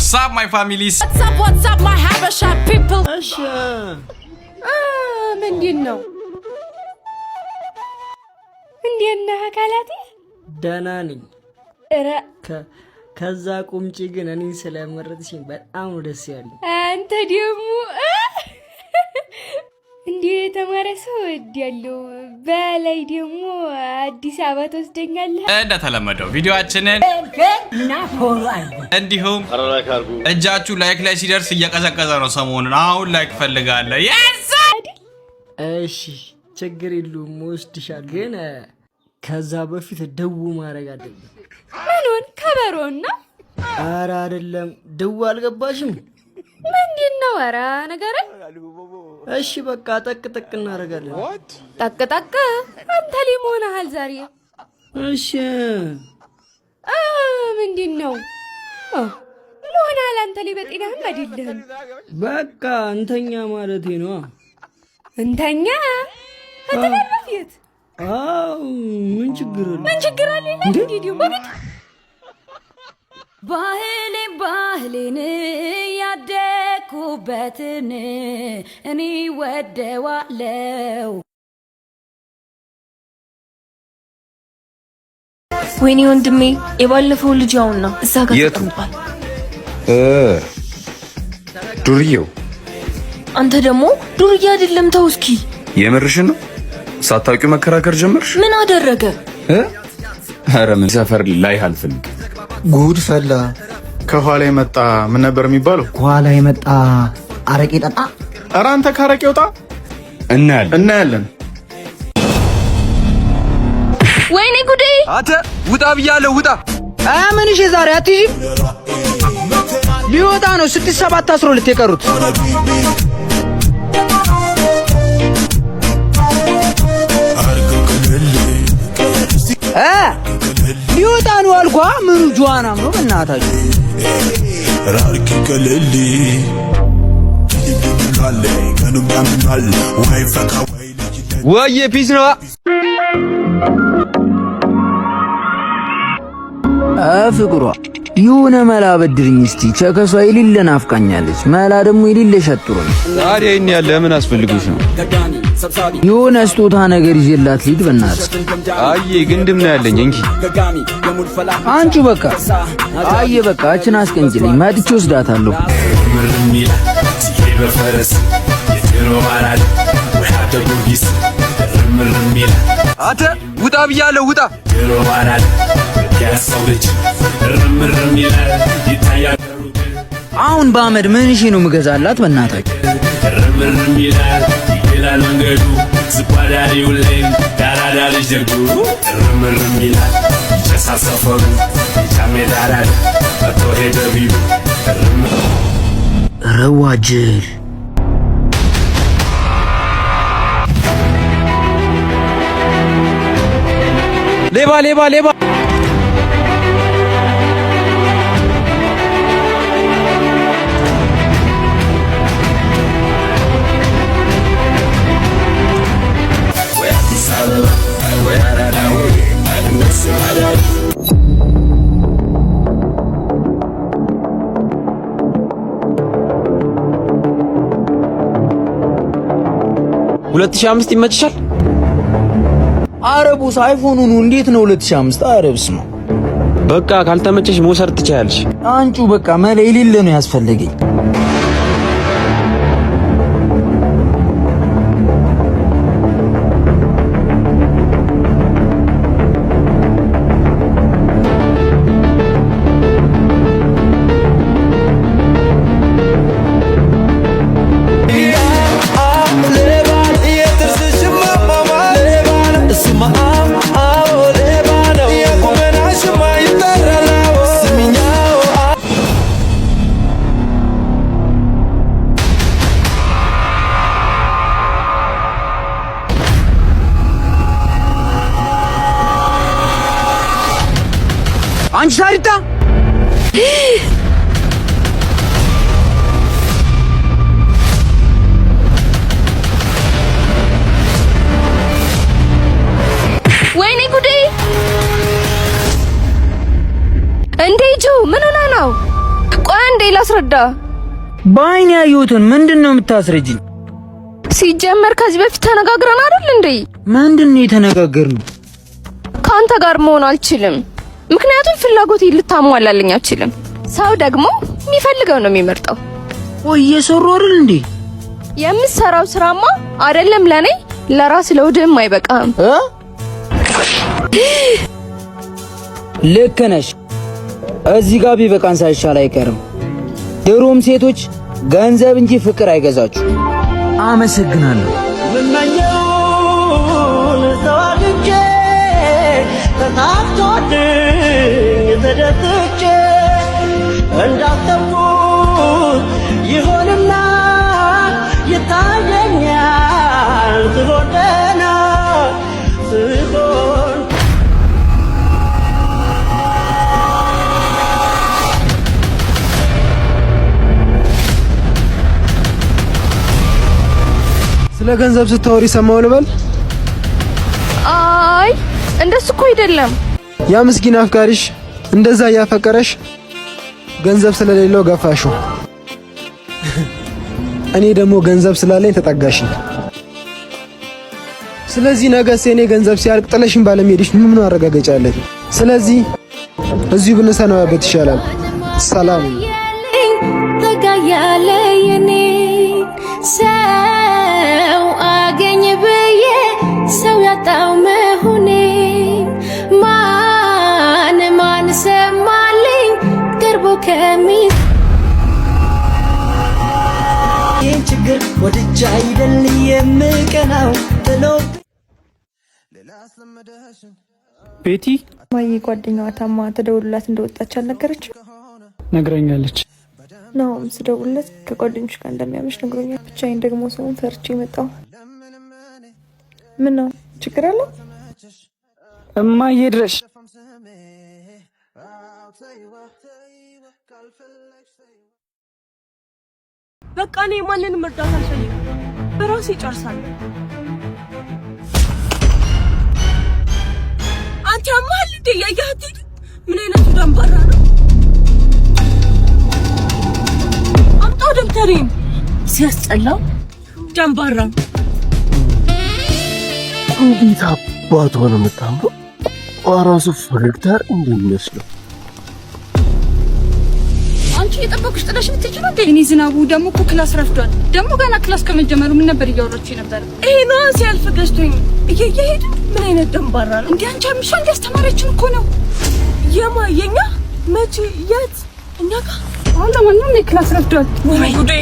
what's up my families? What's up my Habesha people? ምንድነው? እንዴና ካላቲ ደህና ነኝ። እረ ከዛ ቁምጪ ግን እኔ ስለመረጥሽኝ በጣም ደስ ያለኝ። አንተ ደግሞ እንዴ ተማረሰው እዲያለው በላይ ደግሞ አዲስ አበባ ተወስደኛለህ። እንደተለመደው ቪዲዮአችንን እንዲሁም እጃችሁ ላይክ ላይ ሲደርስ እየቀዘቀዘ ነው ሰሞኑን። አሁን ላይክ ፈልጋለሁ። yes እሺ ችግር የለውም ወስድሻለሁ። ግን ከዛ በፊት ደው ማድረግ አለብኝ። ምኑን ከበሮና? ኧረ አይደለም ደው አልገባሽም? ምንድነው? ኧረ ነገረኝ። እሺ በቃ ጠቅ እናደርጋለን። ጠቅ አንተ ሊሞናል ዛሬ። እሺ ምንድነው? ሞናል አንተ ሊበጤናህም አይደለም። በቃ እንተኛ ማለቴ ነው። እንተኛ አተበረፊት አው ምን ችግር አለ? እንዴ በቤት ባህሌን ያደኩበትን እኔ ወደዋለው። ወይኔ ወንድሜ የባለፈው ልጅ ያውና እዛ ጋር ተቀምጧል። ዱርዬው አንተ ደግሞ ዱርዬ አይደለም ተው እስኪ። የምርሽን ነው? ሳታውቂው መከራከር ጀመርሽ? ምን አደረገ? ኧረ ምን ሰፈር ላይ አልፈልግ። ጉድ ፈላ። ከኋላ የመጣ ምን ነበር የሚባለው? ከኋላ የመጣ አረቄ ጠጣ። ኧረ አንተ ካረቄ ወጣ። እናያለን። ወይኔ ጉዴ! አንተ ውጣ ብያለሁ ውጣ። ምን እሺ ዛሬ አትይዥም? ሊወጣ ነው 6-7 12 የቀሩት። ሊወጣ ነው አልኳ። ምኑ ጆዋናም ነው በእናታችሁ። ወዬ ፒስ ነው ፍቅሯ። የሆነ መላ በድርኝ እስቲ። ቸከሷ የሌለ ናፍቃኛለች። መላ ደግሞ የሌለ ሸጥሮ ነው። ታዲያ እኔ ያለ ምን አስፈልጉሽ ነው? የሆነ ስጦታ ነገር ይዤላት ልሂድ በእናትህ። አዬ ግንድም ነው ያለኝ እንኪ አንቺ በቃ አዬ በቃ እችን አስቀንጭልኝ መጥቼ ወስዳታለሁ። አንተ ውጣ ብያለሁ ውጣ። አሁን በአመድ ምን እሺ ነው የምገዛላት በእናታችሁ? ይላል መንገዱ ዝቋዳሪው ላይ ዳራዳ ልጅ ደጉ ርምርም ይላል ተሳሰፈሩ ቻሜዳራ አቶሄ ደቢው ረዋጅል ሌባ ሁለት ሺህ አምስት ይመችሻል? አረቡስ አይፎኑን እንዴት ነው 2005? አረብስ ነው በቃ ካልተመቸሽ መውሰድ ትችያለሽ። አንቺ በቃ መለ የሌለ ነው ያስፈልገኝ። አንቺ ሳሪታ ወይኔ ጉዴ! እንዴ ጆ ምን ሆነ ነው? ቆይ እንዴ ላስረዳ? በአይኔ ያየሁትን ምንድነው የምታስረጅኝ? ሲጀመር ከዚህ በፊት ተነጋግረን አይደል እንዴ? ምንድነው የተነጋገርነው? ካንተ ጋር መሆን አልችልም፣ ምክንያቱም ፍላጎቴን ልታሟላልኝ አልችልም። ሰው ደግሞ የሚፈልገው ነው የሚመርጠው። ወይ እየሰሩ አይደል እንዴ? የምትሰራው ስራማ አይደለም ለኔ ለራስ ለውድም አይበቃም። ልክ ነሽ። እዚህ ጋር ቢበቃን ሳይሻል አይቀርም። ድሮም ሴቶች ገንዘብ እንጂ ፍቅር አይገዛችሁ። አመሰግናለሁ። ምናኛውን ሰዋልቼ ተሳክቶልኝ ተደስቼ እንዳሰብኩት ይሆንና ይታየኛል ስሆንና ስሆን ስለ ገንዘብ ስታወሪ ሰማው ልበል? አይ እንደሱ እኮ አይደለም። ያ ምስኪን አፍቃሪሽ እንደዛ ያፈቀረሽ ገንዘብ ስለሌለው ገፋሹ። እኔ ደግሞ ገንዘብ ስላለኝ ተጠጋሽኝ። ስለዚህ ነገስ እኔ ገንዘብ ሲያልቅ ጥለሽኝ ባለመሄድሽ ምን አረጋገጫ አለኝ? ስለዚህ እዚሁ ብንሰናበት ይሻላል። ሰላም ተጋያለ የኔ ሰው አገኘ ብዬ ሰው ያጣው መሆኔ ማን ሰማልኝ ቅርቦ ከሚ ይህን ችግር ወድጃ አይደል የምቀናው ጥሎ ቤቲ ማይ ጓደኛዋ ታማ ተደውልላት እንደወጣች አልነገረችም? ነግረኛለች። ነው ስደውልለት ከጓደኞች ጋር እንደሚያመሽ ነግሮኛል። ብቻዬን ደግሞ ሰውን ፈርቼ መጣሁ። ምን ነው ችግር አለ? እማዬ ድረሽ። በቃ እኔ ማንንም እርዳታ አልፈልግም፣ በራሴ እጨርሳለሁ። አንተ ያማል እንዴ? ያያት ምን አይነቱ ደንባራ ነው? አምጣው ደብተሬን። ሲያስጠላው ደንባራ። እንዴት አባቷ ነው የምታምረው! ራሱ ፈገግታ እንደሚመስለው። አንቺ የጠበኩሽ ጥለሽ የምትሄጂው እንዴ? እኔ ዝናቡ ደግሞ እኮ ክላስ ረፍዷል። ደግሞ ገና ክላስ ከመጀመሩ ምን ነበር እያወራችሁ ነበር? ይሄ ነው ሲያልፍ ገዝቶኝ እየሄደ። ምን አይነት ደንባራ ነው እንዴ? አንቺ አምሻ እንዲያስተማረችን እኮ ነው። የኛ መቼ የት እኛ ጋር አሁን ለማንኛውም ክላስ ረፍዷል። ወይ ጉዴ!